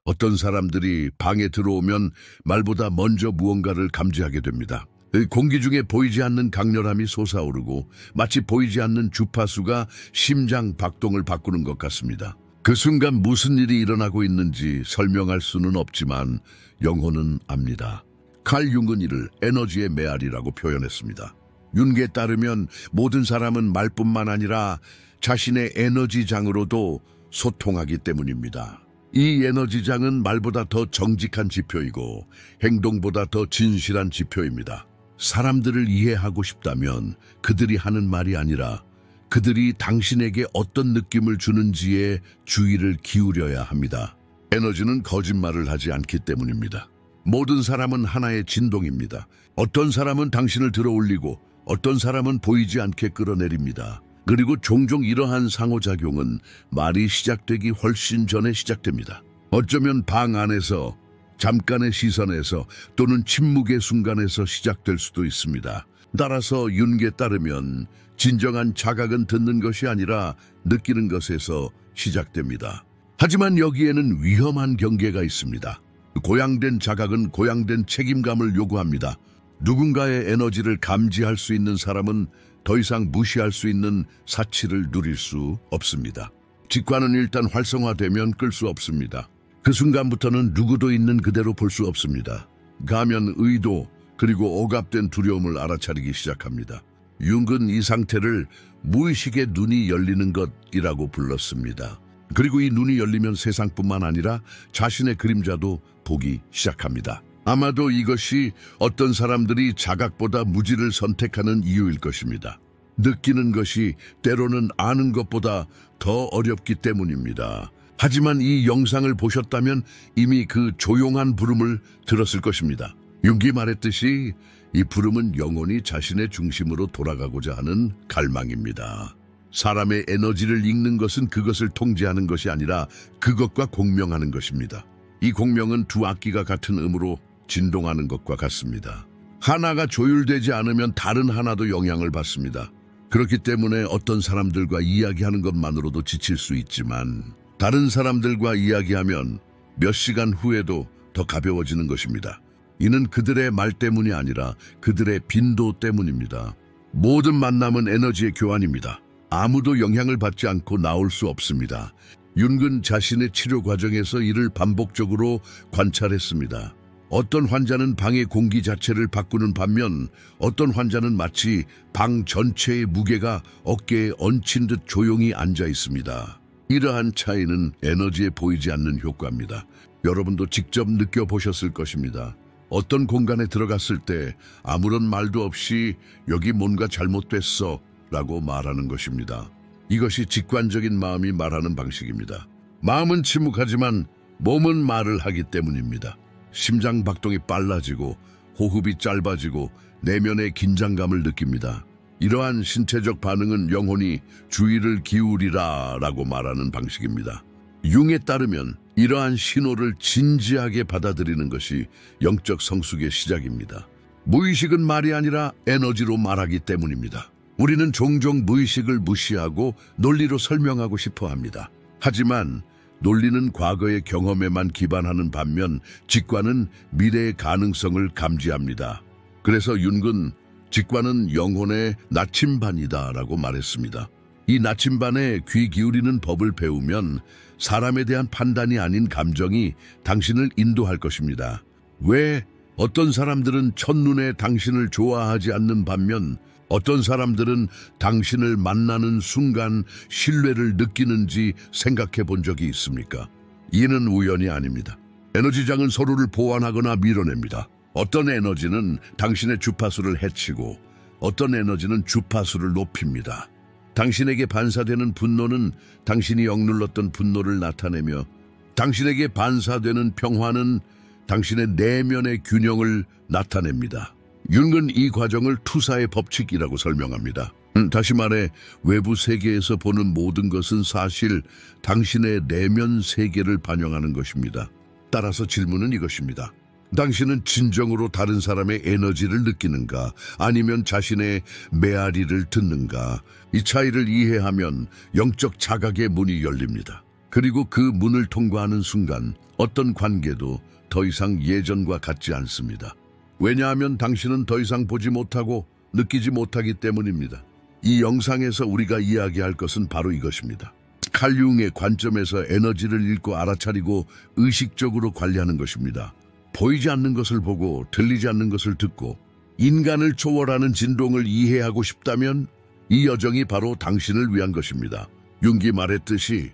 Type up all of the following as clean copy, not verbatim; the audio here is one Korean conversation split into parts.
어떤 사람들이 방에 들어오면 말보다 먼저 무언가를 감지하게 됩니다. 공기 중에 보이지 않는 강렬함이 솟아오르고 마치 보이지 않는 주파수가 심장 박동을 바꾸는 것 같습니다. 그 순간 무슨 일이 일어나고 있는지 설명할 수는 없지만 영혼은 압니다. 칼 융은 이를 에너지의 메아리라고 표현했습니다. 융에 따르면 모든 사람은 말뿐만 아니라 자신의 에너지장으로도 소통하기 때문입니다. 이 에너지장은 말보다 더 정직한 지표이고 행동보다 더 진실한 지표입니다. 사람들을 이해하고 싶다면 그들이 하는 말이 아니라 그들이 당신에게 어떤 느낌을 주는지에 주의를 기울여야 합니다. 에너지는 거짓말을 하지 않기 때문입니다. 모든 사람은 하나의 진동입니다. 어떤 사람은 당신을 들어올리고 어떤 사람은 보이지 않게 끌어내립니다. 그리고 종종 이러한 상호작용은 말이 시작되기 훨씬 전에 시작됩니다. 어쩌면 방 안에서, 잠깐의 시선에서 또는 침묵의 순간에서 시작될 수도 있습니다. 따라서 융에 따르면 진정한 자각은 듣는 것이 아니라 느끼는 것에서 시작됩니다. 하지만 여기에는 위험한 경계가 있습니다. 고양된 자각은 고양된 책임감을 요구합니다. 누군가의 에너지를 감지할 수 있는 사람은 더 이상 무시할 수 있는 사치를 누릴 수 없습니다. 직관은 일단 활성화되면 끌 수 없습니다. 그 순간부터는 누구도 있는 그대로 볼 수 없습니다. 가면 의도 그리고 억압된 두려움을 알아차리기 시작합니다. 융은 이 상태를 무의식의 눈이 열리는 것이라고 불렀습니다. 그리고 이 눈이 열리면 세상뿐만 아니라 자신의 그림자도 보기 시작합니다. 아마도 이것이 어떤 사람들이 자각보다 무지를 선택하는 이유일 것입니다. 느끼는 것이 때로는 아는 것보다 더 어렵기 때문입니다. 하지만 이 영상을 보셨다면 이미 그 조용한 부름을 들었을 것입니다. 융이 말했듯이 이 부름은 영혼이 자신의 중심으로 돌아가고자 하는 갈망입니다. 사람의 에너지를 읽는 것은 그것을 통제하는 것이 아니라 그것과 공명하는 것입니다. 이 공명은 두 악기가 같은 음으로 진동하는 것과 같습니다. 하나가 조율되지 않으면 다른 하나도 영향을 받습니다. 그렇기 때문에 어떤 사람들과 이야기하는 것만으로도 지칠 수 있지만 다른 사람들과 이야기하면 몇 시간 후에도 더 가벼워지는 것입니다. 이는 그들의 말 때문이 아니라 그들의 빈도 때문입니다. 모든 만남은 에너지의 교환입니다. 아무도 영향을 받지 않고 나올 수 없습니다. 융은 자신의 치료 과정에서 이를 반복적으로 관찰했습니다. 어떤 환자는 방의 공기 자체를 바꾸는 반면 어떤 환자는 마치 방 전체의 무게가 어깨에 얹힌 듯 조용히 앉아 있습니다. 이러한 차이는 에너지에 보이지 않는 효과입니다. 여러분도 직접 느껴보셨을 것입니다. 어떤 공간에 들어갔을 때 아무런 말도 없이 여기 뭔가 잘못됐어 라고 말하는 것입니다. 이것이 직관적인 마음이 말하는 방식입니다. 마음은 침묵하지만 몸은 말을 하기 때문입니다. 심장 박동이 빨라지고 호흡이 짧아지고 내면의 긴장감을 느낍니다. 이러한 신체적 반응은 영혼이 주의를 기울이라 라고 말하는 방식입니다. 융에 따르면 이러한 신호를 진지하게 받아들이는 것이 영적 성숙의 시작입니다. 무의식은 말이 아니라 에너지로 말하기 때문입니다. 우리는 종종 무의식을 무시하고 논리로 설명하고 싶어 합니다. 하지만 논리는 과거의 경험에만 기반하는 반면 직관은 미래의 가능성을 감지합니다. 그래서 융은 직관은 영혼의 나침반이다라고 말했습니다. 이 나침반에 귀 기울이는 법을 배우면 사람에 대한 판단이 아닌 감정이 당신을 인도할 것입니다. 왜 어떤 사람들은 첫눈에 당신을 좋아하지 않는 반면 어떤 사람들은 당신을 만나는 순간 신뢰를 느끼는지 생각해 본 적이 있습니까? 이는 우연이 아닙니다. 에너지장은 서로를 보완하거나 밀어냅니다. 어떤 에너지는 당신의 주파수를 해치고 어떤 에너지는 주파수를 높입니다. 당신에게 반사되는 분노는 당신이 억눌렀던 분노를 나타내며 당신에게 반사되는 평화는 당신의 내면의 균형을 나타냅니다. 융은 이 과정을 투사의 법칙이라고 설명합니다. 다시 말해 외부 세계에서 보는 모든 것은 사실 당신의 내면 세계를 반영하는 것입니다. 따라서 질문은 이것입니다. 당신은 진정으로 다른 사람의 에너지를 느끼는가 아니면 자신의 메아리를 듣는가? 이 차이를 이해하면 영적 자각의 문이 열립니다. 그리고 그 문을 통과하는 순간 어떤 관계도 더 이상 예전과 같지 않습니다. 왜냐하면 당신은 더 이상 보지 못하고 느끼지 못하기 때문입니다. 이 영상에서 우리가 이야기할 것은 바로 이것입니다. 칼 융의 관점에서 에너지를 읽고 알아차리고 의식적으로 관리하는 것입니다. 보이지 않는 것을 보고 들리지 않는 것을 듣고 인간을 초월하는 진동을 이해하고 싶다면 이 여정이 바로 당신을 위한 것입니다. 융기 말했듯이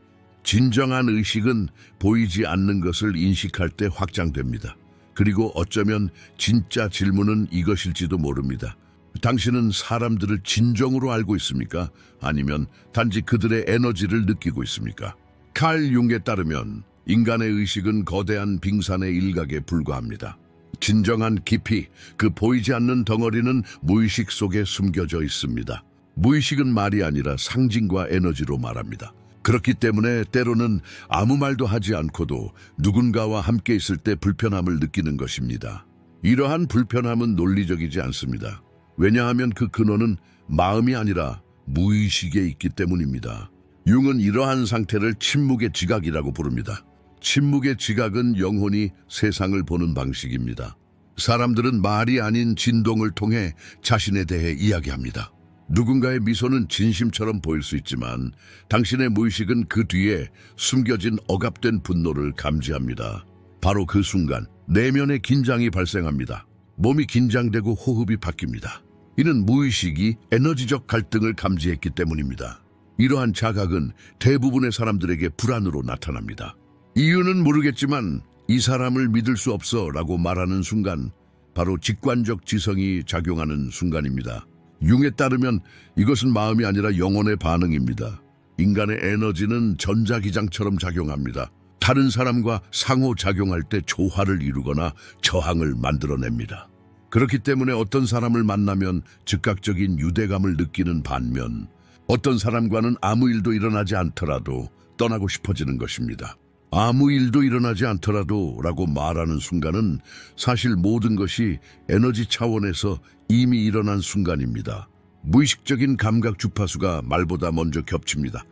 진정한 의식은 보이지 않는 것을 인식할 때 확장됩니다. 그리고 어쩌면 진짜 질문은 이것일지도 모릅니다. 당신은 사람들을 진정으로 알고 있습니까? 아니면 단지 그들의 에너지를 느끼고 있습니까? 칼 융에 따르면 인간의 의식은 거대한 빙산의 일각에 불과합니다. 진정한 깊이, 그 보이지 않는 덩어리는 무의식 속에 숨겨져 있습니다. 무의식은 말이 아니라 상징과 에너지로 말합니다. 그렇기 때문에 때로는 아무 말도 하지 않고도 누군가와 함께 있을 때 불편함을 느끼는 것입니다. 이러한 불편함은 논리적이지 않습니다. 왜냐하면 그 근원은 마음이 아니라 무의식에 있기 때문입니다. 융은 이러한 상태를 침묵의 지각이라고 부릅니다. 침묵의 지각은 영혼이 세상을 보는 방식입니다. 사람들은 말이 아닌 진동을 통해 자신에 대해 이야기합니다. 누군가의 미소는 진심처럼 보일 수 있지만 당신의 무의식은 그 뒤에 숨겨진 억압된 분노를 감지합니다. 바로 그 순간 내면의 긴장이 발생합니다. 몸이 긴장되고 호흡이 바뀝니다. 이는 무의식이 에너지적 갈등을 감지했기 때문입니다. 이러한 자각은 대부분의 사람들에게 불안으로 나타납니다. 이유는 모르겠지만 이 사람을 믿을 수 없어 라고 말하는 순간 바로 직관적 지성이 작용하는 순간입니다. 융에 따르면 이것은 마음이 아니라 영혼의 반응입니다. 인간의 에너지는 전자기장처럼 작용합니다. 다른 사람과 상호작용할 때 조화를 이루거나 저항을 만들어냅니다. 그렇기 때문에 어떤 사람을 만나면 즉각적인 유대감을 느끼는 반면 어떤 사람과는 아무 일도 일어나지 않더라도 떠나고 싶어지는 것입니다. 아무 일도 일어나지 않더라도 라고 말하는 순간은 사실 모든 것이 에너지 차원에서 이미 일어난 순간입니다. 무의식적인 감각 주파수가 말보다 먼저 겹칩니다.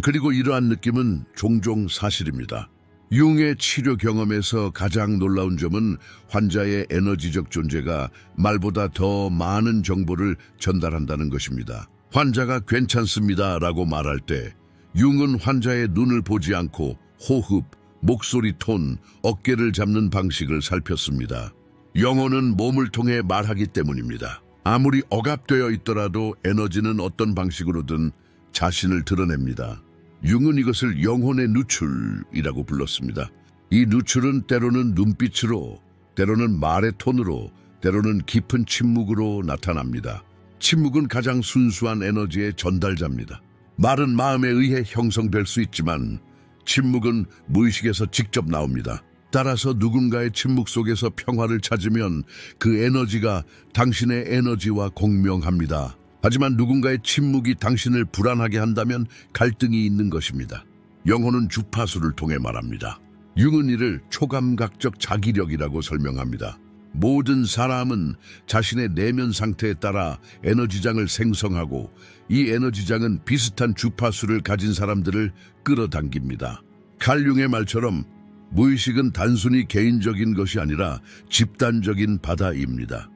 그리고 이러한 느낌은 종종 사실입니다. 융의 치료 경험에서 가장 놀라운 점은 환자의 에너지적 존재가 말보다 더 많은 정보를 전달한다는 것입니다. 환자가 괜찮습니다 라고 말할 때 융은 환자의 눈을 보지 않고 호흡, 목소리 톤, 어깨를 잡는 방식을 살폈습니다. 영혼은 몸을 통해 말하기 때문입니다. 아무리 억압되어 있더라도 에너지는 어떤 방식으로든 자신을 드러냅니다. 융은 이것을 영혼의 누출이라고 불렀습니다. 이 누출은 때로는 눈빛으로, 때로는 말의 톤으로, 때로는 깊은 침묵으로 나타납니다. 침묵은 가장 순수한 에너지의 전달자입니다. 말은 마음에 의해 형성될 수 있지만 침묵은 무의식에서 직접 나옵니다. 따라서 누군가의 침묵 속에서 평화를 찾으면 그 에너지가 당신의 에너지와 공명합니다. 하지만 누군가의 침묵이 당신을 불안하게 한다면 갈등이 있는 것입니다. 영혼은 주파수를 통해 말합니다. 융은 이를 초감각적 자기력이라고 설명합니다. 모든 사람은 자신의 내면 상태에 따라 에너지장을 생성하고 이 에너지장은 비슷한 주파수를 가진 사람들을 끌어당깁니다. 칼 융의 말처럼 무의식은 단순히 개인적인 것이 아니라 집단적인 바다입니다.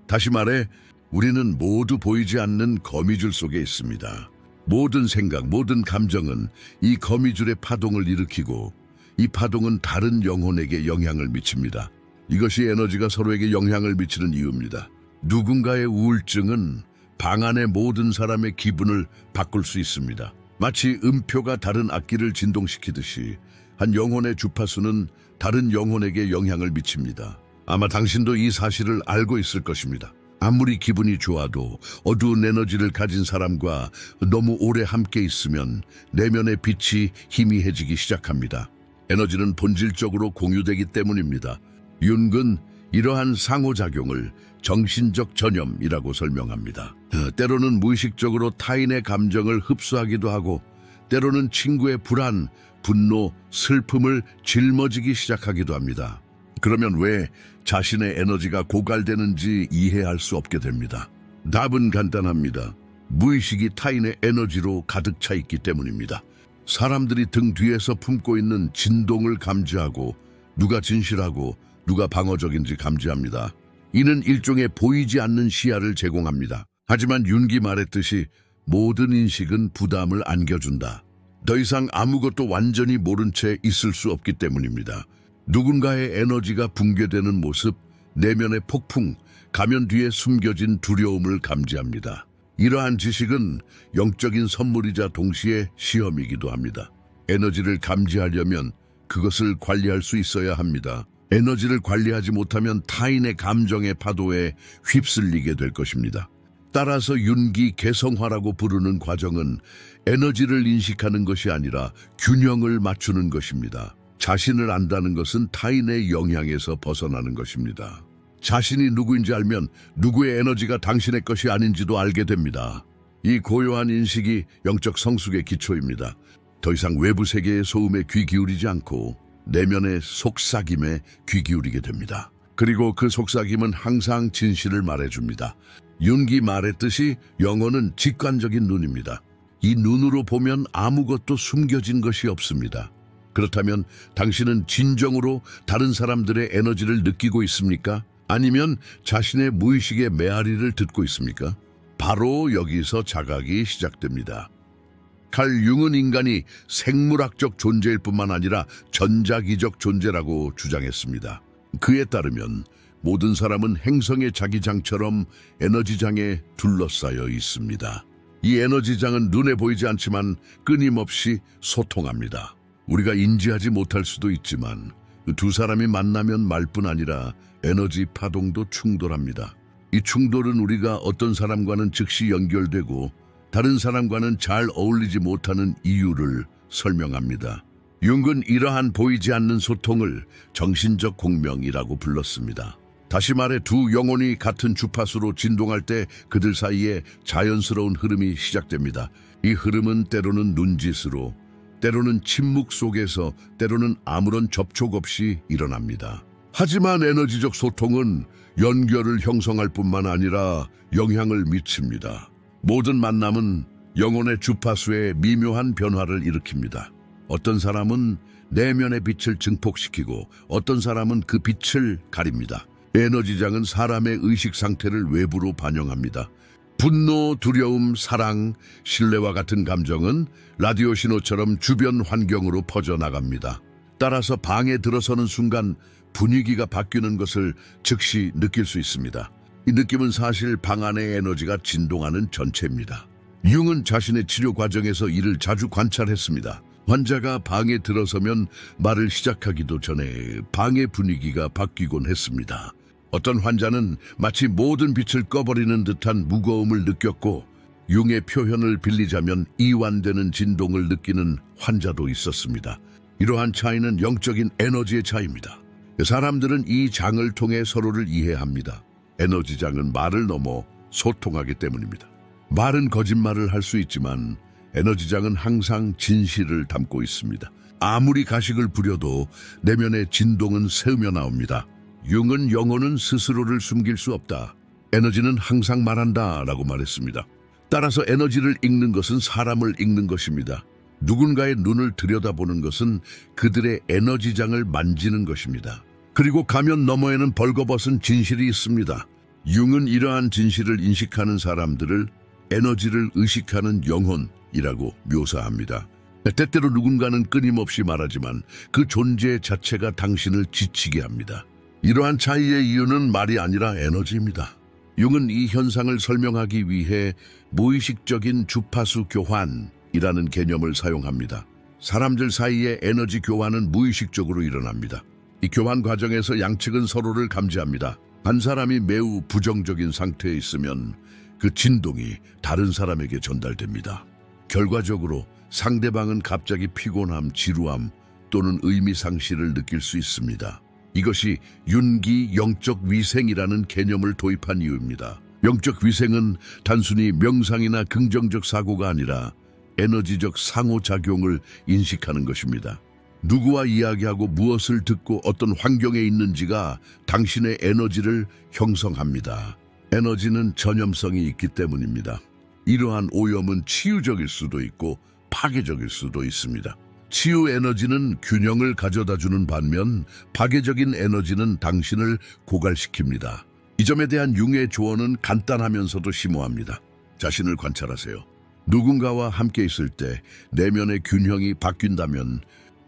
다시 말해 우리는 모두 보이지 않는 거미줄 속에 있습니다. 모든 생각, 모든 감정은 이 거미줄의 파동을 일으키고 이 파동은 다른 영혼에게 영향을 미칩니다. 이것이 에너지가 서로에게 영향을 미치는 이유입니다. 누군가의 우울증은 방 안의 모든 사람의 기분을 바꿀 수 있습니다. 마치 음표가 다른 악기를 진동시키듯이 한 영혼의 주파수는 다른 영혼에게 영향을 미칩니다. 아마 당신도 이 사실을 알고 있을 것입니다. 아무리 기분이 좋아도 어두운 에너지를 가진 사람과 너무 오래 함께 있으면 내면의 빛이 희미해지기 시작합니다. 에너지는 본질적으로 공유되기 때문입니다. 융은 이러한 상호작용을 정신적 전염이라고 설명합니다. 때로는 무의식적으로 타인의 감정을 흡수하기도 하고 때로는 친구의 불안, 분노, 슬픔을 짊어지기 시작하기도 합니다. 그러면 왜 자신의 에너지가 고갈되는지 이해할 수 없게 됩니다. 답은 간단합니다. 무의식이 타인의 에너지로 가득 차 있기 때문입니다. 사람들이 등 뒤에서 품고 있는 진동을 감지하고 누가 진실하고 누가 방어적인지 감지합니다. 이는 일종의 보이지 않는 시야를 제공합니다. 하지만 윤기 말했듯이 모든 인식은 부담을 안겨준다. 더 이상 아무것도 완전히 모른 채 있을 수 없기 때문입니다. 누군가의 에너지가 붕괴되는 모습, 내면의 폭풍, 가면 뒤에 숨겨진 두려움을 감지합니다. 이러한 지식은 영적인 선물이자 동시에 시험이기도 합니다. 에너지를 감지하려면 그것을 관리할 수 있어야 합니다. 에너지를 관리하지 못하면 타인의 감정의 파도에 휩쓸리게 될 것입니다. 따라서 윤기 개성화라고 부르는 과정은 에너지를 인식하는 것이 아니라 균형을 맞추는 것입니다. 자신을 안다는 것은 타인의 영향에서 벗어나는 것입니다. 자신이 누구인지 알면 누구의 에너지가 당신의 것이 아닌지도 알게 됩니다. 이 고요한 인식이 영적 성숙의 기초입니다. 더 이상 외부 세계의 소음에 귀 기울이지 않고 내면의 속삭임에 귀 기울이게 됩니다. 그리고 그 속삭임은 항상 진실을 말해줍니다. 윤기 말했듯이 영혼은 직관적인 눈입니다. 이 눈으로 보면 아무것도 숨겨진 것이 없습니다. 그렇다면 당신은 진정으로 다른 사람들의 에너지를 느끼고 있습니까? 아니면 자신의 무의식의 메아리를 듣고 있습니까? 바로 여기서 자각이 시작됩니다. 칼 융은 인간이 생물학적 존재일 뿐만 아니라 전자기적 존재라고 주장했습니다. 그에 따르면 모든 사람은 행성의 자기장처럼 에너지장에 둘러싸여 있습니다. 이 에너지장은 눈에 보이지 않지만 끊임없이 소통합니다. 우리가 인지하지 못할 수도 있지만 두 사람이 만나면 말뿐 아니라 에너지 파동도 충돌합니다. 이 충돌은 우리가 어떤 사람과는 즉시 연결되고 다른 사람과는 잘 어울리지 못하는 이유를 설명합니다. 융은 이러한 보이지 않는 소통을 정신적 공명이라고 불렀습니다. 다시 말해 두 영혼이 같은 주파수로 진동할 때 그들 사이에 자연스러운 흐름이 시작됩니다. 이 흐름은 때로는 눈짓으로, 때로는 침묵 속에서, 때로는 아무런 접촉 없이 일어납니다. 하지만 에너지적 소통은 연결을 형성할 뿐만 아니라 영향을 미칩니다. 모든 만남은 영혼의 주파수에 미묘한 변화를 일으킵니다. 어떤 사람은 내면의 빛을 증폭시키고 어떤 사람은 그 빛을 가립니다. 에너지장은 사람의 의식 상태를 외부로 반영합니다. 분노, 두려움, 사랑, 신뢰와 같은 감정은 라디오 신호처럼 주변 환경으로 퍼져나갑니다. 따라서 방에 들어서는 순간 분위기가 바뀌는 것을 즉시 느낄 수 있습니다. 이 느낌은 사실 방 안의 에너지가 진동하는 전체입니다. 융은 자신의 치료 과정에서 이를 자주 관찰했습니다. 환자가 방에 들어서면 말을 시작하기도 전에 방의 분위기가 바뀌곤 했습니다. 어떤 환자는 마치 모든 빛을 꺼버리는 듯한 무거움을 느꼈고 융의 표현을 빌리자면 이완되는 진동을 느끼는 환자도 있었습니다. 이러한 차이는 영적인 에너지의 차이입니다. 사람들은 이 장을 통해 서로를 이해합니다. 에너지장은 말을 넘어 소통하기 때문입니다. 말은 거짓말을 할 수 있지만 에너지장은 항상 진실을 담고 있습니다. 아무리 가식을 부려도 내면의 진동은 새으며 나옵니다. 융은 영혼은 스스로를 숨길 수 없다. 에너지는 항상 말한다 라고 말했습니다. 따라서 에너지를 읽는 것은 사람을 읽는 것입니다. 누군가의 눈을 들여다보는 것은 그들의 에너지장을 만지는 것입니다. 그리고 가면 너머에는 벌거벗은 진실이 있습니다. 융은 이러한 진실을 인식하는 사람들을 에너지를 의식하는 영혼이라고 묘사합니다. 때때로 누군가는 끊임없이 말하지만 그 존재 자체가 당신을 지치게 합니다. 이러한 차이의 이유는 말이 아니라 에너지입니다. 융은 이 현상을 설명하기 위해 무의식적인 주파수 교환이라는 개념을 사용합니다. 사람들 사이의 에너지 교환은 무의식적으로 일어납니다. 이 교환 과정에서 양측은 서로를 감지합니다. 한 사람이 매우 부정적인 상태에 있으면 그 진동이 다른 사람에게 전달됩니다. 결과적으로 상대방은 갑자기 피곤함, 지루함 또는 의미 상실을 느낄 수 있습니다. 이것이 윤기 영적 위생이라는 개념을 도입한 이유입니다. 영적 위생은 단순히 명상이나 긍정적 사고가 아니라 에너지적 상호작용을 인식하는 것입니다. 누구와 이야기하고 무엇을 듣고 어떤 환경에 있는지가 당신의 에너지를 형성합니다. 에너지는 전염성이 있기 때문입니다. 이러한 오염은 치유적일 수도 있고 파괴적일 수도 있습니다. 치유 에너지는 균형을 가져다주는 반면 파괴적인 에너지는 당신을 고갈시킵니다. 이 점에 대한 융의 조언은 간단하면서도 심오합니다. 자신을 관찰하세요. 누군가와 함께 있을 때 내면의 균형이 바뀐다면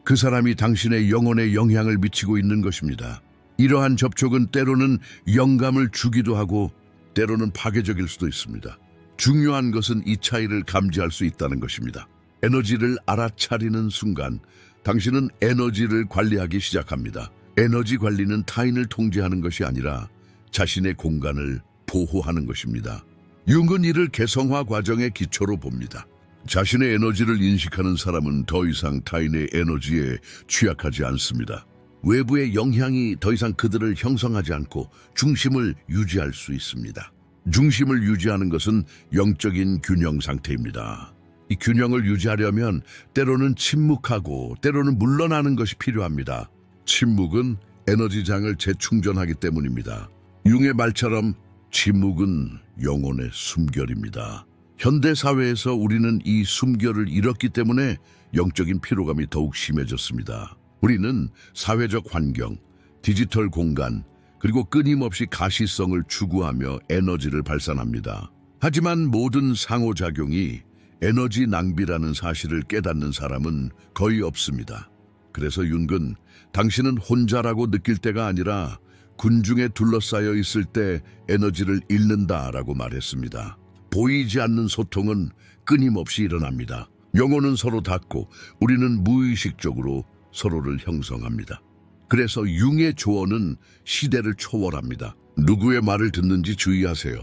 그 사람이 당신의 영혼에 영향을 미치고 있는 것입니다. 이러한 접촉은 때로는 영감을 주기도 하고 때로는 파괴적일 수도 있습니다. 중요한 것은 이 차이를 감지할 수 있다는 것입니다. 에너지를 알아차리는 순간 당신은 에너지를 관리하기 시작합니다. 에너지 관리는 타인을 통제하는 것이 아니라 자신의 공간을 보호하는 것입니다. 융은 이를 개성화 과정의 기초로 봅니다. 자신의 에너지를 인식하는 사람은 더 이상 타인의 에너지에 취약하지 않습니다. 외부의 영향이 더 이상 그들을 형성하지 않고 중심을 유지할 수 있습니다. 중심을 유지하는 것은 영적인 균형 상태입니다. 이 균형을 유지하려면 때로는 침묵하고 때로는 물러나는 것이 필요합니다. 침묵은 에너지장을 재충전하기 때문입니다. 융의 말처럼 침묵은 영혼의 숨결입니다. 현대 사회에서 우리는 이 숨결을 잃었기 때문에 영적인 피로감이 더욱 심해졌습니다. 우리는 사회적 환경, 디지털 공간, 그리고 끊임없이 가시성을 추구하며 에너지를 발산합니다. 하지만 모든 상호작용이 에너지 낭비라는 사실을 깨닫는 사람은 거의 없습니다. 그래서 융은 당신은 혼자라고 느낄 때가 아니라 군중에 둘러싸여 있을 때 에너지를 잃는다라고 말했습니다. 보이지 않는 소통은 끊임없이 일어납니다. 영혼은 서로 닿고 우리는 무의식적으로 서로를 형성합니다. 그래서 융의 조언은 시대를 초월합니다. 누구의 말을 듣는지 주의하세요.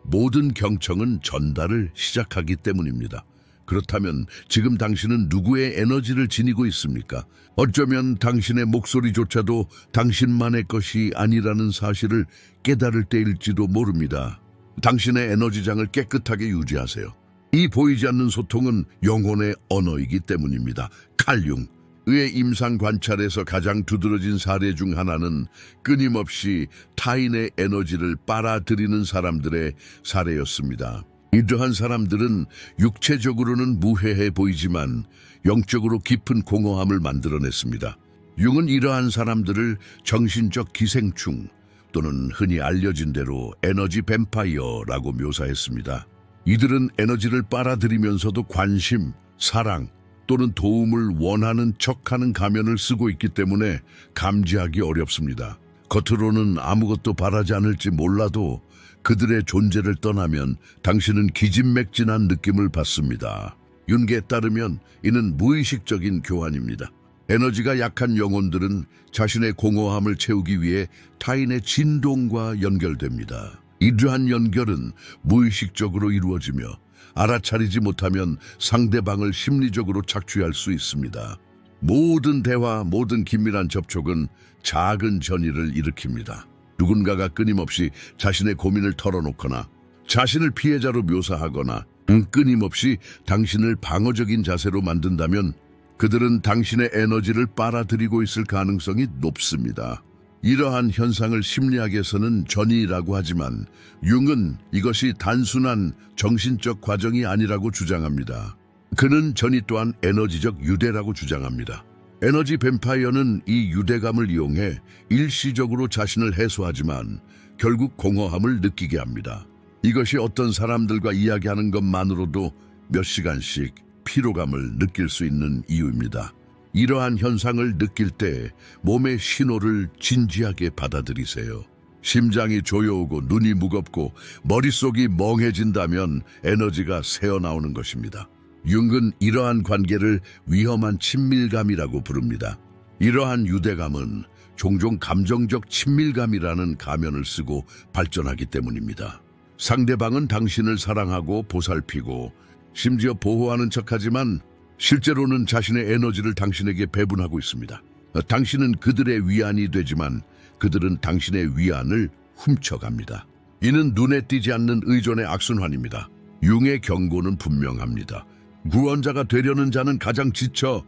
모든 경청은 전달을 시작하기 때문입니다. 그렇다면 지금 당신은 누구의 에너지를 지니고 있습니까? 어쩌면 당신의 목소리조차도 당신만의 것이 아니라는 사실을 깨달을 때일지도 모릅니다. 당신의 에너지장을 깨끗하게 유지하세요. 이 보이지 않는 소통은 영혼의 언어이기 때문입니다. 칼융, 의 임상 관찰에서 가장 두드러진 사례 중 하나는 끊임없이 타인의 에너지를 빨아들이는 사람들의 사례였습니다. 이러한 사람들은 육체적으로는 무해해 보이지만 영적으로 깊은 공허함을 만들어냈습니다. 융은 이러한 사람들을 정신적 기생충 또는 흔히 알려진 대로 에너지 뱀파이어라고 묘사했습니다. 이들은 에너지를 빨아들이면서도 관심, 사랑, 또는 도움을 원하는 척하는 가면을 쓰고 있기 때문에 감지하기 어렵습니다. 겉으로는 아무것도 바라지 않을지 몰라도 그들의 존재를 떠나면 당신은 기진맥진한 느낌을 받습니다. 윤계에 따르면 이는 무의식적인 교환입니다. 에너지가 약한 영혼들은 자신의 공허함을 채우기 위해 타인의 진동과 연결됩니다. 이러한 연결은 무의식적으로 이루어지며 알아차리지 못하면 상대방을 심리적으로 착취할 수 있습니다. 모든 대화, 모든 긴밀한 접촉은 작은 전이를 일으킵니다. 누군가가 끊임없이 자신의 고민을 털어놓거나 자신을 피해자로 묘사하거나 끊임없이 당신을 방어적인 자세로 만든다면 그들은 당신의 에너지를 빨아들이고 있을 가능성이 높습니다. 이러한 현상을 심리학에서는 전이라고 하지만 융은 이것이 단순한 정신적 과정이 아니라고 주장합니다. 그는 전이 또한 에너지적 유대라고 주장합니다. 에너지 뱀파이어는 이 유대감을 이용해 일시적으로 자신을 해소하지만 결국 공허함을 느끼게 합니다. 이것이 어떤 사람들과 이야기하는 것만으로도 몇 시간씩 피로감을 느낄 수 있는 이유입니다. 이러한 현상을 느낄 때 몸의 신호를 진지하게 받아들이세요. 심장이 조여오고 눈이 무겁고 머릿속이 멍해진다면 에너지가 새어나오는 것입니다. 융은 이러한 관계를 위험한 친밀감이라고 부릅니다. 이러한 유대감은 종종 감정적 친밀감이라는 가면을 쓰고 발전하기 때문입니다. 상대방은 당신을 사랑하고 보살피고 심지어 보호하는 척하지만 실제로는 자신의 에너지를 당신에게 배분하고 있습니다. 당신은 그들의 위안이 되지만 그들은 당신의 위안을 훔쳐갑니다. 이는 눈에 띄지 않는 의존의 악순환입니다. 융의 경고는 분명합니다. 구원자가 되려는 자는 가장 지쳐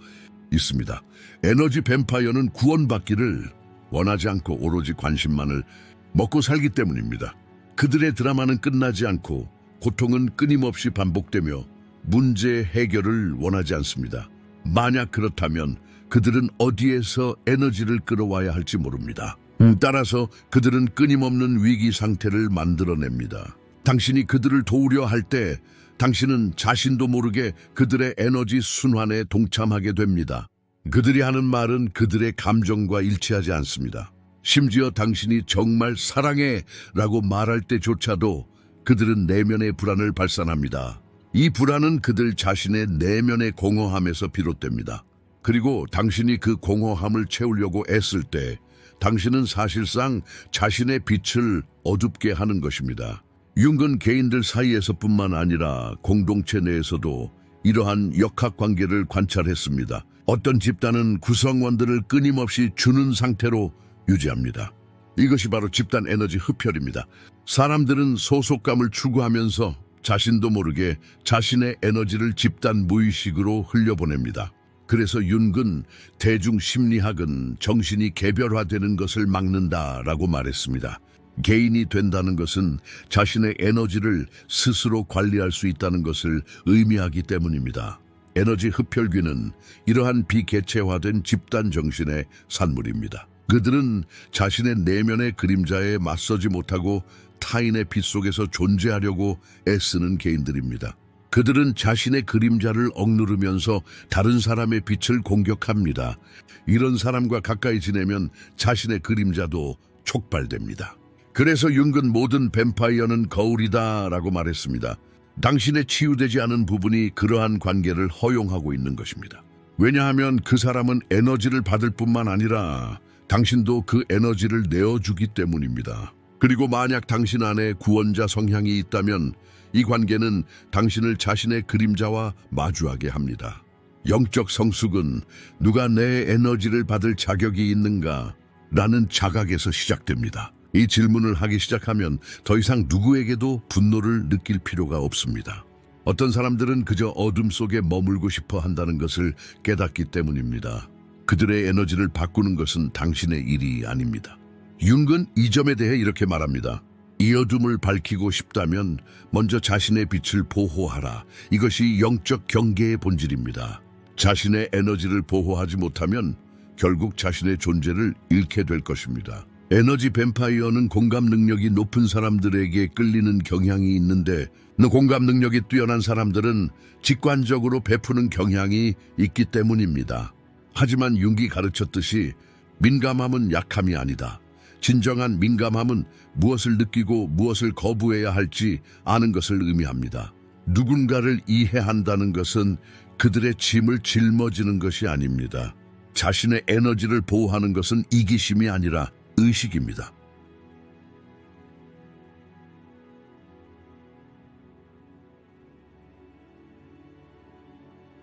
있습니다. 에너지 뱀파이어는 구원받기를 원하지 않고 오로지 관심만을 먹고 살기 때문입니다. 그들의 드라마는 끝나지 않고 고통은 끊임없이 반복되며 문제 해결을 원하지 않습니다. 만약 그렇다면 그들은 어디에서 에너지를 끌어와야 할지 모릅니다. 따라서 그들은 끊임없는 위기 상태를 만들어냅니다. 당신이 그들을 도우려 할 때 당신은 자신도 모르게 그들의 에너지 순환에 동참하게 됩니다. 그들이 하는 말은 그들의 감정과 일치하지 않습니다. 심지어 당신이 정말 사랑해 라고 말할 때조차도 그들은 내면의 불안을 발산합니다. 이 불안은 그들 자신의 내면의 공허함에서 비롯됩니다. 그리고 당신이 그 공허함을 채우려고 애쓸 때 당신은 사실상 자신의 빛을 어둡게 하는 것입니다. 융은 개인들 사이에서뿐만 아니라 공동체 내에서도 이러한 역학관계를 관찰했습니다. 어떤 집단은 구성원들을 끊임없이 주는 상태로 유지합니다. 이것이 바로 집단 에너지 흡혈입니다. 사람들은 소속감을 추구하면서 자신도 모르게 자신의 에너지를 집단 무의식으로 흘려보냅니다. 그래서 융은 대중심리학은 정신이 개별화되는 것을 막는다라고 말했습니다. 개인이 된다는 것은 자신의 에너지를 스스로 관리할 수 있다는 것을 의미하기 때문입니다. 에너지 흡혈귀는 이러한 비개체화된 집단 정신의 산물입니다. 그들은 자신의 내면의 그림자에 맞서지 못하고 타인의 빛 속에서 존재하려고 애쓰는 개인들입니다. 그들은 자신의 그림자를 억누르면서 다른 사람의 빛을 공격합니다. 이런 사람과 가까이 지내면 자신의 그림자도 촉발됩니다. 그래서 융은 모든 뱀파이어는 거울이다 라고 말했습니다. 당신의 치유되지 않은 부분이 그러한 관계를 허용하고 있는 것입니다. 왜냐하면 그 사람은 에너지를 받을 뿐만 아니라 당신도 그 에너지를 내어주기 때문입니다. 그리고 만약 당신 안에 구원자 성향이 있다면 이 관계는 당신을 자신의 그림자와 마주하게 합니다. 영적 성숙은 누가 내 에너지를 받을 자격이 있는가? 라는 자각에서 시작됩니다. 이 질문을 하기 시작하면 더 이상 누구에게도 분노를 느낄 필요가 없습니다. 어떤 사람들은 그저 어둠 속에 머물고 싶어 한다는 것을 깨닫기 때문입니다. 그들의 에너지를 바꾸는 것은 당신의 일이 아닙니다. 융은 이 점에 대해 이렇게 말합니다. 이 어둠을 밝히고 싶다면 먼저 자신의 빛을 보호하라. 이것이 영적 경계의 본질입니다. 자신의 에너지를 보호하지 못하면 결국 자신의 존재를 잃게 될 것입니다. 에너지 뱀파이어는 공감 능력이 높은 사람들에게 끌리는 경향이 있는데 공감 능력이 뛰어난 사람들은 직관적으로 베푸는 경향이 있기 때문입니다. 하지만 융이 가르쳤듯이 민감함은 약함이 아니다. 진정한 민감함은 무엇을 느끼고 무엇을 거부해야 할지 아는 것을 의미합니다. 누군가를 이해한다는 것은 그들의 짐을 짊어지는 것이 아닙니다. 자신의 에너지를 보호하는 것은 이기심이 아니라 의식입니다.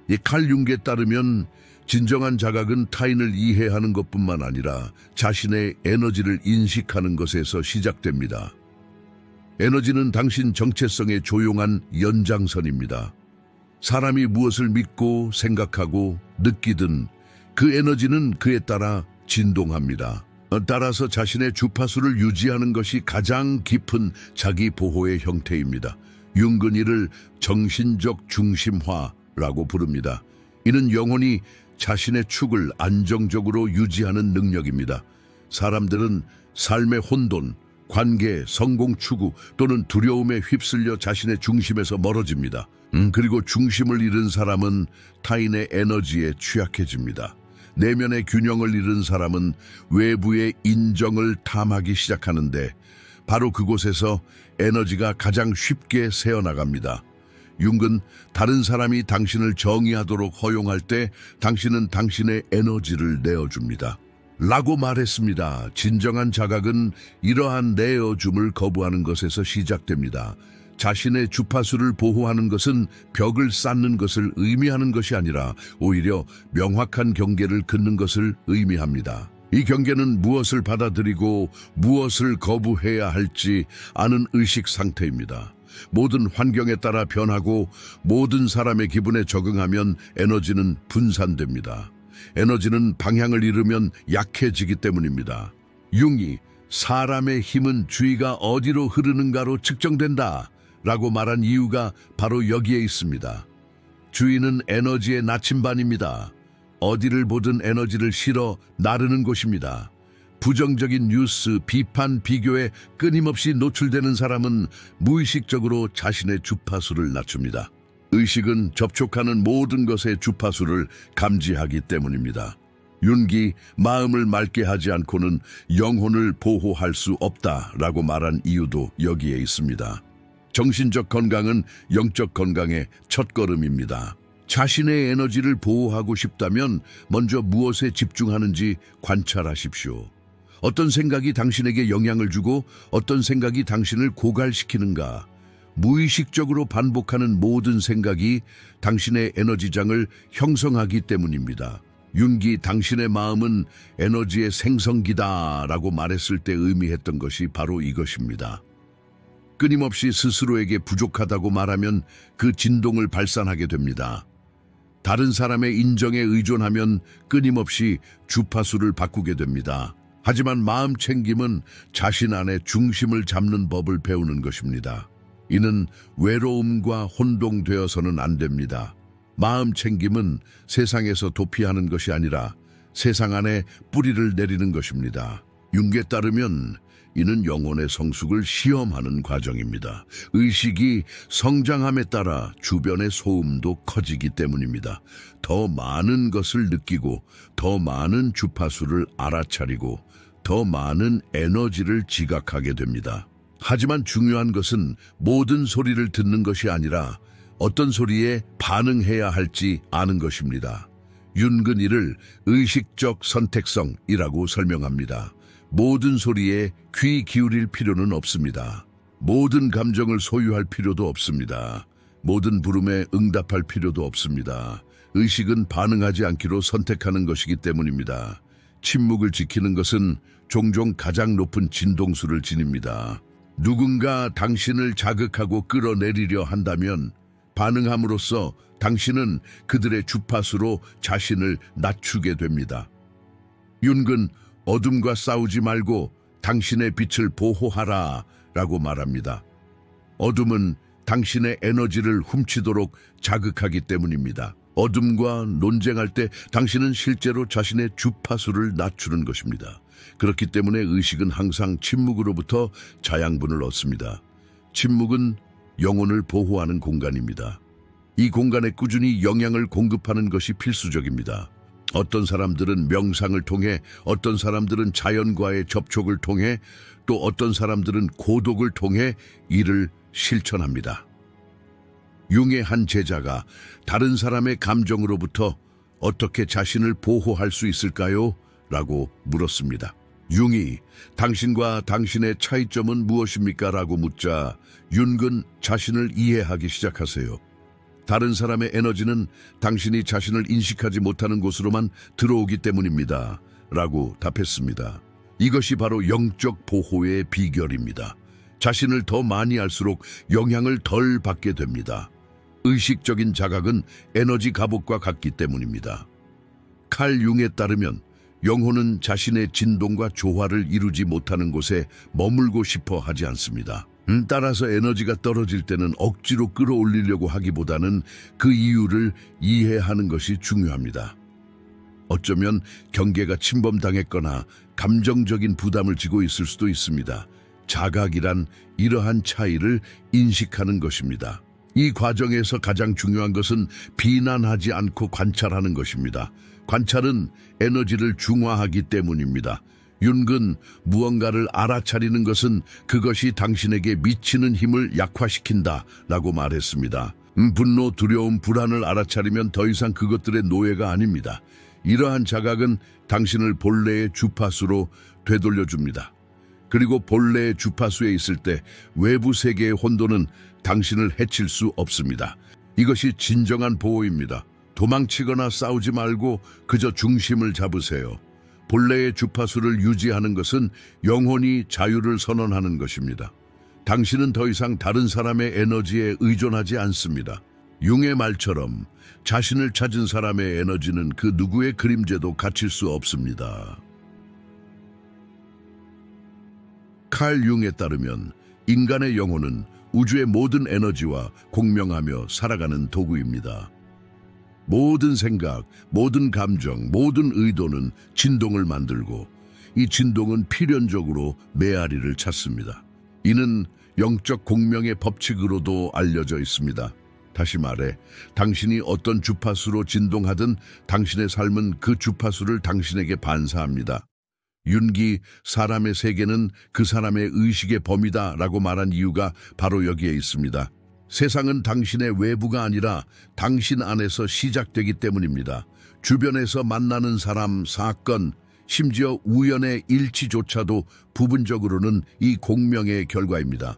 이 칼 융에 따르면 진정한 자각은 타인을 이해하는 것뿐만 아니라 자신의 에너지를 인식하는 것에서 시작됩니다. 에너지는 당신 정체성의 조용한 연장선입니다. 사람이 무엇을 믿고 생각하고 느끼든 그 에너지는 그에 따라 진동합니다. 따라서 자신의 주파수를 유지하는 것이 가장 깊은 자기 보호의 형태입니다. 융은 이를 정신적 중심화라고 부릅니다. 이는 영혼이 자신의 축을 안정적으로 유지하는 능력입니다. 사람들은 삶의 혼돈, 관계, 성공 추구 또는 두려움에 휩쓸려 자신의 중심에서 멀어집니다. 그리고 중심을 잃은 사람은 타인의 에너지에 취약해집니다. 내면의 균형을 잃은 사람은 외부의 인정을 탐하기 시작하는데 바로 그곳에서 에너지가 가장 쉽게 새어나갑니다. 융은 다른 사람이 당신을 정의하도록 허용할 때 당신은 당신의 에너지를 내어줍니다. 라고 말했습니다. 진정한 자각은 이러한 내어줌을 거부하는 것에서 시작됩니다. 자신의 주파수를 보호하는 것은 벽을 쌓는 것을 의미하는 것이 아니라 오히려 명확한 경계를 긋는 것을 의미합니다. 이 경계는 무엇을 받아들이고 무엇을 거부해야 할지 아는 의식 상태입니다. 모든 환경에 따라 변하고 모든 사람의 기분에 적응하면 에너지는 분산됩니다. 에너지는 방향을 잃으면 약해지기 때문입니다. 융이 사람의 힘은 주의가 어디로 흐르는가로 측정된다 라고 말한 이유가 바로 여기에 있습니다. 주인은 에너지의 나침반입니다. 어디를 보든 에너지를 실어 나르는 곳입니다. 부정적인 뉴스, 비판, 비교에 끊임없이 노출되는 사람은 무의식적으로 자신의 주파수를 낮춥니다. 의식은 접촉하는 모든 것의 주파수를 감지하기 때문입니다. 윤기, 마음을 맑게 하지 않고는 영혼을 보호할 수 없다라고 말한 이유도 여기에 있습니다. 정신적 건강은 영적 건강의 첫걸음입니다. 자신의 에너지를 보호하고 싶다면 먼저 무엇에 집중하는지 관찰하십시오. 어떤 생각이 당신에게 영향을 주고 어떤 생각이 당신을 고갈시키는가? 무의식적으로 반복하는 모든 생각이 당신의 에너지장을 형성하기 때문입니다. 윤기, 당신의 마음은 에너지의 생성기다라고 말했을 때 의미했던 것이 바로 이것입니다. 끊임없이 스스로에게 부족하다고 말하면 그 진동을 발산하게 됩니다. 다른 사람의 인정에 의존하면 끊임없이 주파수를 바꾸게 됩니다. 하지만 마음 챙김은 자신 안에 중심을 잡는 법을 배우는 것입니다. 이는 외로움과 혼동되어서는 안 됩니다. 마음 챙김은 세상에서 도피하는 것이 아니라 세상 안에 뿌리를 내리는 것입니다. 융계에 따르면 이는 영혼의 성숙을 시험하는 과정입니다. 의식이 성장함에 따라 주변의 소음도 커지기 때문입니다. 더 많은 것을 느끼고 더 많은 주파수를 알아차리고 더 많은 에너지를 지각하게 됩니다. 하지만 중요한 것은 모든 소리를 듣는 것이 아니라 어떤 소리에 반응해야 할지 아는 것입니다. 윤근 이를 의식적 선택성이라고 설명합니다. 모든 소리에 귀 기울일 필요는 없습니다. 모든 감정을 소유할 필요도 없습니다. 모든 부름에 응답할 필요도 없습니다. 의식은 반응하지 않기로 선택하는 것이기 때문입니다. 침묵을 지키는 것은 종종 가장 높은 진동수를 지닙니다. 누군가 당신을 자극하고 끌어내리려 한다면 반응함으로써 당신은 그들의 주파수로 자신을 낮추게 됩니다. 윤근, 어둠과 싸우지 말고 당신의 빛을 보호하라 라고 말합니다. 어둠은 당신의 에너지를 훔치도록 자극하기 때문입니다. 어둠과 논쟁할 때 당신은 실제로 자신의 주파수를 낮추는 것입니다. 그렇기 때문에 의식은 항상 침묵으로부터 자양분을 얻습니다. 침묵은 영혼을 보호하는 공간입니다. 이 공간에 꾸준히 영향을 공급하는 것이 필수적입니다. 어떤 사람들은 명상을 통해, 어떤 사람들은 자연과의 접촉을 통해, 또 어떤 사람들은 고독을 통해 이를 실천합니다. 융의 한 제자가 다른 사람의 감정으로부터 어떻게 자신을 보호할 수 있을까요? 라고 물었습니다. 융이 당신과 당신의 차이점은 무엇입니까? 라고 묻자 윤근 자신을 이해하기 시작하세요. 다른 사람의 에너지는 당신이 자신을 인식하지 못하는 곳으로만 들어오기 때문입니다. 라고 답했습니다. 이것이 바로 영적 보호의 비결입니다. 자신을 더 많이 알수록 영향을 덜 받게 됩니다. 의식적인 자각은 에너지 갑옷과 같기 때문입니다. 칼 융에 따르면 영혼은 자신의 진동과 조화를 이루지 못하는 곳에 머물고 싶어 하지 않습니다. 따라서 에너지가 떨어질 때는 억지로 끌어올리려고 하기보다는 그 이유를 이해하는 것이 중요합니다. 어쩌면 경계가 침범당했거나 감정적인 부담을 지고 있을 수도 있습니다. 자각이란 이러한 차이를 인식하는 것입니다. 이 과정에서 가장 중요한 것은 비난하지 않고 관찰하는 것입니다. 관찰은 에너지를 중화하기 때문입니다. 윤근, 무언가를 알아차리는 것은 그것이 당신에게 미치는 힘을 약화시킨다 라고 말했습니다. 분노, 두려움, 불안을 알아차리면 더 이상 그것들의 노예가 아닙니다. 이러한 자각은 당신을 본래의 주파수로 되돌려줍니다. 그리고 본래의 주파수에 있을 때 외부 세계의 혼돈은 당신을 해칠 수 없습니다. 이것이 진정한 보호입니다. 도망치거나 싸우지 말고 그저 중심을 잡으세요. 본래의 주파수를 유지하는 것은 영혼이 자유를 선언하는 것입니다. 당신은 더 이상 다른 사람의 에너지에 의존하지 않습니다. 융의 말처럼 자신을 찾은 사람의 에너지는 그 누구의 그림자도 갇힐 수 없습니다. 칼 융에 따르면 인간의 영혼은 우주의 모든 에너지와 공명하며 살아가는 도구입니다. 모든 생각, 모든 감정, 모든 의도는 진동을 만들고 이 진동은 필연적으로 메아리를 찾습니다. 이는 영적 공명의 법칙으로도 알려져 있습니다. 다시 말해, 당신이 어떤 주파수로 진동하든 당신의 삶은 그 주파수를 당신에게 반사합니다. 윤기, 사람의 세계는 그 사람의 의식의 범위다 라고 말한 이유가 바로 여기에 있습니다. 세상은 당신의 외부가 아니라 당신 안에서 시작되기 때문입니다. 주변에서 만나는 사람, 사건, 심지어 우연의 일치조차도 부분적으로는 이 공명의 결과입니다.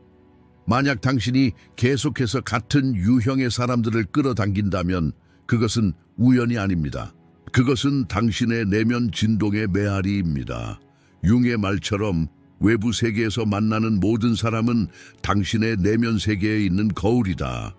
만약 당신이 계속해서 같은 유형의 사람들을 끌어당긴다면 그것은 우연이 아닙니다. 그것은 당신의 내면 진동의 메아리입니다. 융의 말처럼 외부 세계에서 만나는 모든 사람은 당신의 내면 세계에 있는 거울이다.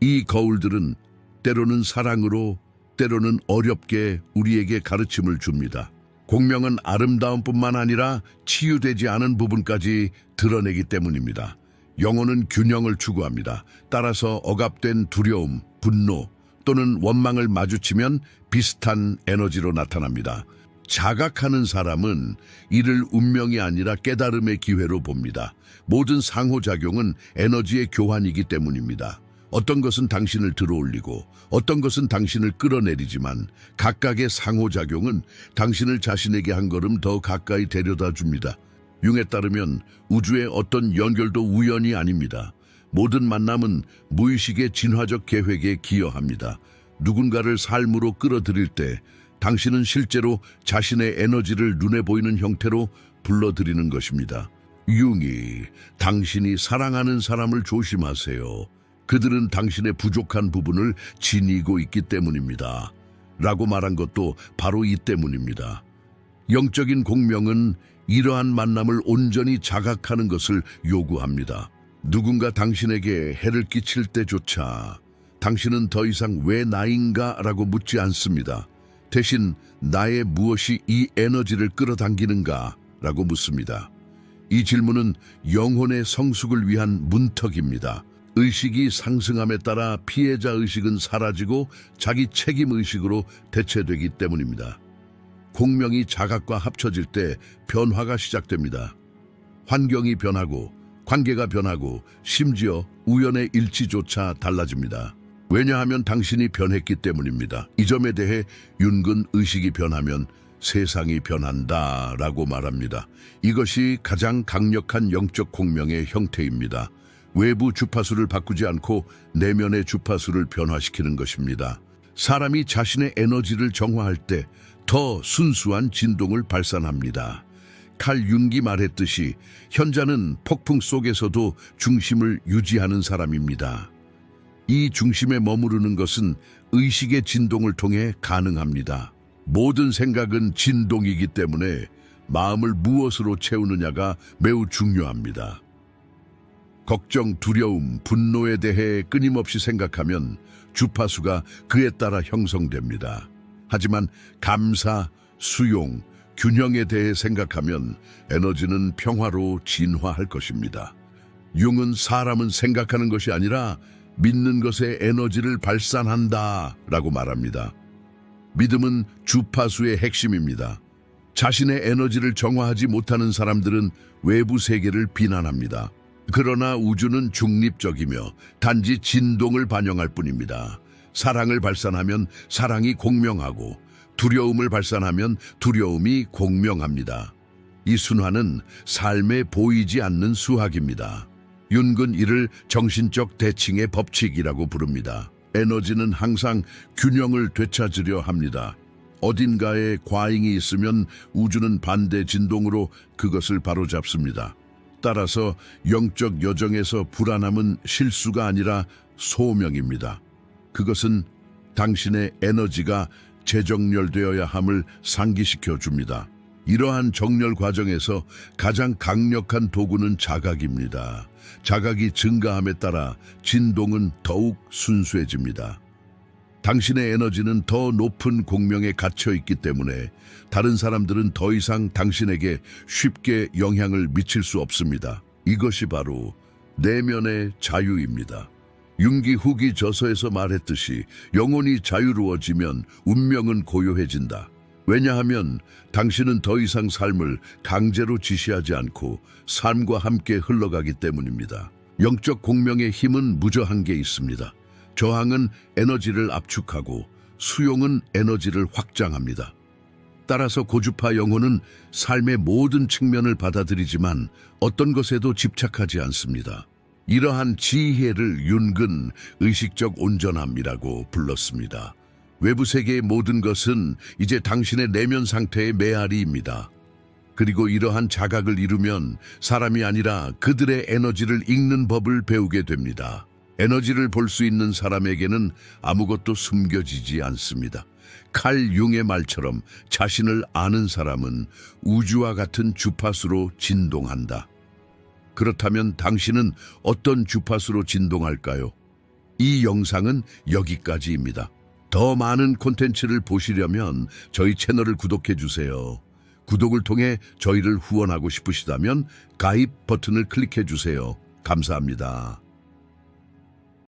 이 거울들은 때로는 사랑으로, 때로는 어렵게 우리에게 가르침을 줍니다. 공명은 아름다움뿐만 아니라 치유되지 않은 부분까지 드러내기 때문입니다. 영혼은 균형을 추구합니다. 따라서 억압된 두려움, 분노 또는 원망을 마주치면 비슷한 에너지로 나타납니다. 자각하는 사람은 이를 운명이 아니라 깨달음의 기회로 봅니다. 모든 상호작용은 에너지의 교환이기 때문입니다. 어떤 것은 당신을 들어올리고 어떤 것은 당신을 끌어내리지만 각각의 상호작용은 당신을 자신에게 한 걸음 더 가까이 데려다 줍니다. 융에 따르면 우주의 어떤 연결도 우연이 아닙니다. 모든 만남은 무의식의 진화적 계획에 기여합니다. 누군가를 삶으로 끌어들일 때 당신은 실제로 자신의 에너지를 눈에 보이는 형태로 불러들이는 것입니다. 융이 당신이 사랑하는 사람을 조심하세요. 그들은 당신의 부족한 부분을 지니고 있기 때문입니다. 라고 말한 것도 바로 이 때문입니다. 영적인 공명은 이러한 만남을 온전히 자각하는 것을 요구합니다. 누군가 당신에게 해를 끼칠 때조차 당신은 더 이상 왜 나인가 라고 묻지 않습니다. 대신 나의 무엇이 이 에너지를 끌어당기는가 라고 묻습니다. 이 질문은 영혼의 성숙을 위한 문턱입니다. 의식이 상승함에 따라 피해자 의식은 사라지고 자기 책임 의식으로 대체되기 때문입니다. 공명이 자각과 합쳐질 때 변화가 시작됩니다. 환경이 변하고 관계가 변하고 심지어 우연의 일치조차 달라집니다. 왜냐하면 당신이 변했기 때문입니다. 이 점에 대해 윤근 의식이 변하면 세상이 변한다 라고 말합니다. 이것이 가장 강력한 영적 공명의 형태입니다. 외부 주파수를 바꾸지 않고 내면의 주파수를 변화시키는 것입니다. 사람이 자신의 에너지를 정화할 때 더 순수한 진동을 발산합니다. 칼 융기 말했듯이 현자는 폭풍 속에서도 중심을 유지하는 사람입니다. 이 중심에 머무르는 것은 의식의 진동을 통해 가능합니다. 모든 생각은 진동이기 때문에 마음을 무엇으로 채우느냐가 매우 중요합니다. 걱정, 두려움, 분노에 대해 끊임없이 생각하면 주파수가 그에 따라 형성됩니다. 하지만 감사, 수용, 균형에 대해 생각하면 에너지는 평화로 진화할 것입니다. 융은 사람은 생각하는 것이 아니라 믿는 것에 에너지를 발산한다 라고 말합니다. 믿음은 주파수의 핵심입니다. 자신의 에너지를 정화하지 못하는 사람들은 외부 세계를 비난합니다. 그러나 우주는 중립적이며 단지 진동을 반영할 뿐입니다. 사랑을 발산하면 사랑이 공명하고 두려움을 발산하면 두려움이 공명합니다. 이 순환은 삶에 보이지 않는 수학입니다. 윤근 이를 정신적 대칭의 법칙이라고 부릅니다. 에너지는 항상 균형을 되찾으려 합니다. 어딘가에 과잉이 있으면 우주는 반대 진동으로 그것을 바로잡습니다. 따라서 영적 여정에서 불안함은 실수가 아니라 소명입니다. 그것은 당신의 에너지가 재정렬되어야 함을 상기시켜 줍니다. 이러한 정렬 과정에서 가장 강력한 도구는 자각입니다. 자각이 증가함에 따라 진동은 더욱 순수해집니다. 당신의 에너지는 더 높은 공명에 갇혀 있기 때문에 다른 사람들은 더 이상 당신에게 쉽게 영향을 미칠 수 없습니다. 이것이 바로 내면의 자유입니다. 융기 후기 저서에서 말했듯이 영혼이 자유로워지면 운명은 고요해진다. 왜냐하면 당신은 더 이상 삶을 강제로 지시하지 않고 삶과 함께 흘러가기 때문입니다. 영적 공명의 힘은 무저한 게 있습니다. 저항은 에너지를 압축하고 수용은 에너지를 확장합니다. 따라서 고주파 영혼은 삶의 모든 측면을 받아들이지만 어떤 것에도 집착하지 않습니다. 이러한 지혜를 윤근 의식적 온전함이라고 불렀습니다. 외부 세계의 모든 것은 이제 당신의 내면 상태의 메아리입니다. 그리고 이러한 자각을 이루면 사람이 아니라 그들의 에너지를 읽는 법을 배우게 됩니다. 에너지를 볼 수 있는 사람에게는 아무것도 숨겨지지 않습니다. 칼 융의 말처럼 자신을 아는 사람은 우주와 같은 주파수로 진동한다. 그렇다면 당신은 어떤 주파수로 진동할까요? 이 영상은 여기까지입니다. 더 많은 콘텐츠를 보시려면 저희 채널을 구독해 주세요. 구독을 통해 저희를 후원하고 싶으시다면 가입 버튼을 클릭해 주세요. 감사합니다.